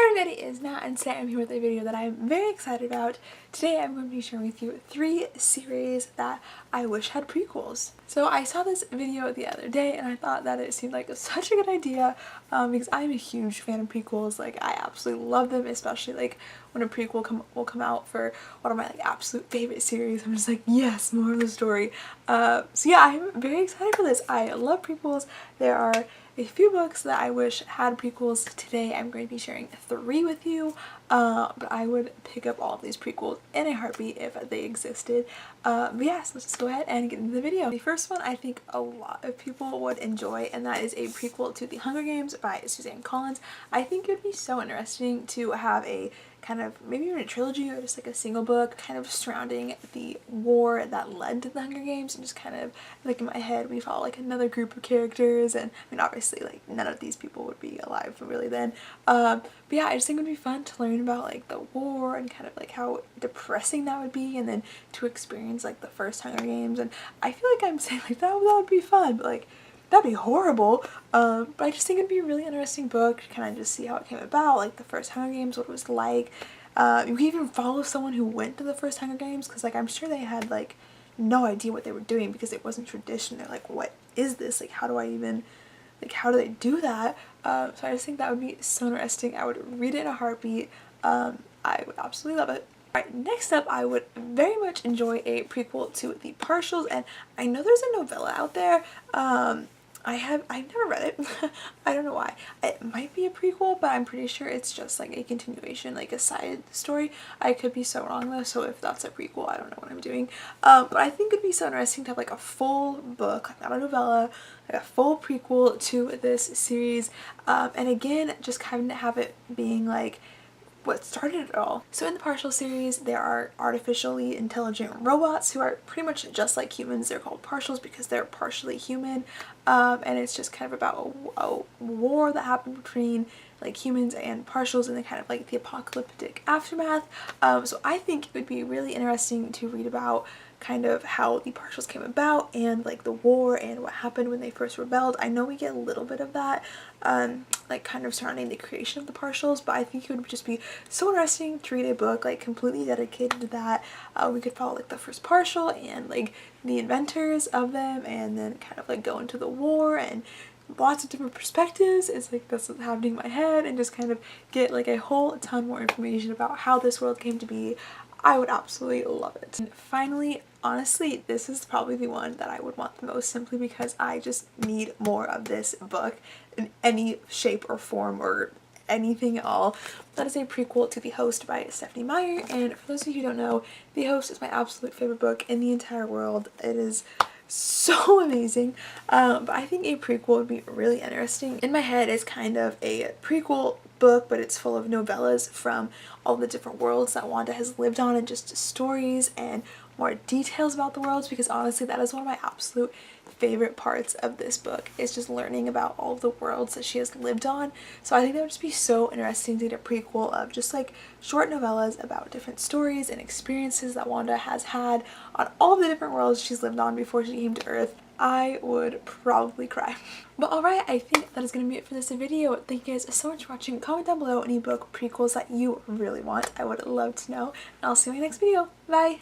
Hi everybody, it's Nat and today I'm here with a video that I'm very excited about. Today I'm going to be sharing with you 3 series that I wish had prequels. So I saw this video the other day and I thought that it seemed like such a good idea because I'm a huge fan of prequels. Like I absolutely love them, especially like when a prequel will come out for one of my absolute favorite series. I'm just like, yes, more of the story. So yeah, I'm very excited for this. I love prequels. There are a few books that I wish had prequels. Today I'm going to be sharing 3 with you, but I would pick up all of these prequels in a heartbeat if they existed. But yeah, so let's just go ahead and get into the video. The first one I think a lot of people would enjoy, and that is a prequel to The Hunger Games by Suzanne Collins. I think it would be so interesting to have a kind of maybe even a trilogy or just like a single book kind of surrounding the war that led to the Hunger Games, and just kind of like in my head we follow like another group of characters, and I mean obviously like none of these people would be alive really then, but yeah, I just think it would be fun to learn about like the war and kind of like how depressing that would be, and then to experience like the first Hunger Games. And I feel like I'm saying like that would be fun, but like that'd be horrible. But I just think it'd be a really interesting book to kind of just see how it came about, like the first Hunger Games, what it was like. You can even follow someone who went to the first Hunger Games, because like I'm sure they had like no idea what they were doing because it wasn't tradition. They're like, what is this? Like how do I even, like how do they do that? So I just think that would be so interesting. I would read it in a heartbeat. I would absolutely love it. Alright, next up I would very much enjoy a prequel to The Partials, and I know there's a novella out there. I've never read it. I don't know why. It might be a prequel, but I'm pretty sure it's just like a continuation, like a side story. I could be so wrong though, so if that's a prequel, I don't know what I'm doing. But I think it'd be so interesting to have like a full book, like not a novella, like a full prequel to this series. And again, just kind of have it being like what started it all. So in the Partial series, there are artificially intelligent robots who are pretty much just like humans. They're called partials because they're partially human, and it's just kind of about a war that happened between like humans and partials, and then kind of like the apocalyptic aftermath. So I think it would be really interesting to read about kind of how the partials came about and like the war and what happened when they first rebelled. I know we get a little bit of that like kind of surrounding the creation of the partials, but I think it would just be so interesting to read a book like completely dedicated to that. We could follow like the first partial and like the inventors of them, and then kind of like go into the war and lots of different perspectives. It's like that's what's happening in my head, and just kind of get like a whole ton more information about how this world came to be. I would absolutely love it. And finally, honestly, this is probably the one that I would want the most, simply because I just need more of this book in any shape or form or anything at all. That is a prequel to The Host by Stephanie Meyer, and for those of you who don't know, The Host is my absolute favorite book in the entire world. It is so amazing, but I think a prequel would be really interesting. In my head, it's kind of a prequel book, but it's full of novellas from all the different worlds that Wanda has lived on, and just stories and more details about the worlds, because honestly that is one of my absolute favorite parts of this book, is just learning about all the worlds that she has lived on. So I think that would just be so interesting to get a prequel of just like short novellas about different stories and experiences that Wanda has had on all the different worlds she's lived on before she came to Earth. I would probably cry. But alright, I think that is going to be it for this video. Thank you guys so much for watching. Comment down below any book prequels that you really want. I would love to know. And I'll see you in my next video. Bye!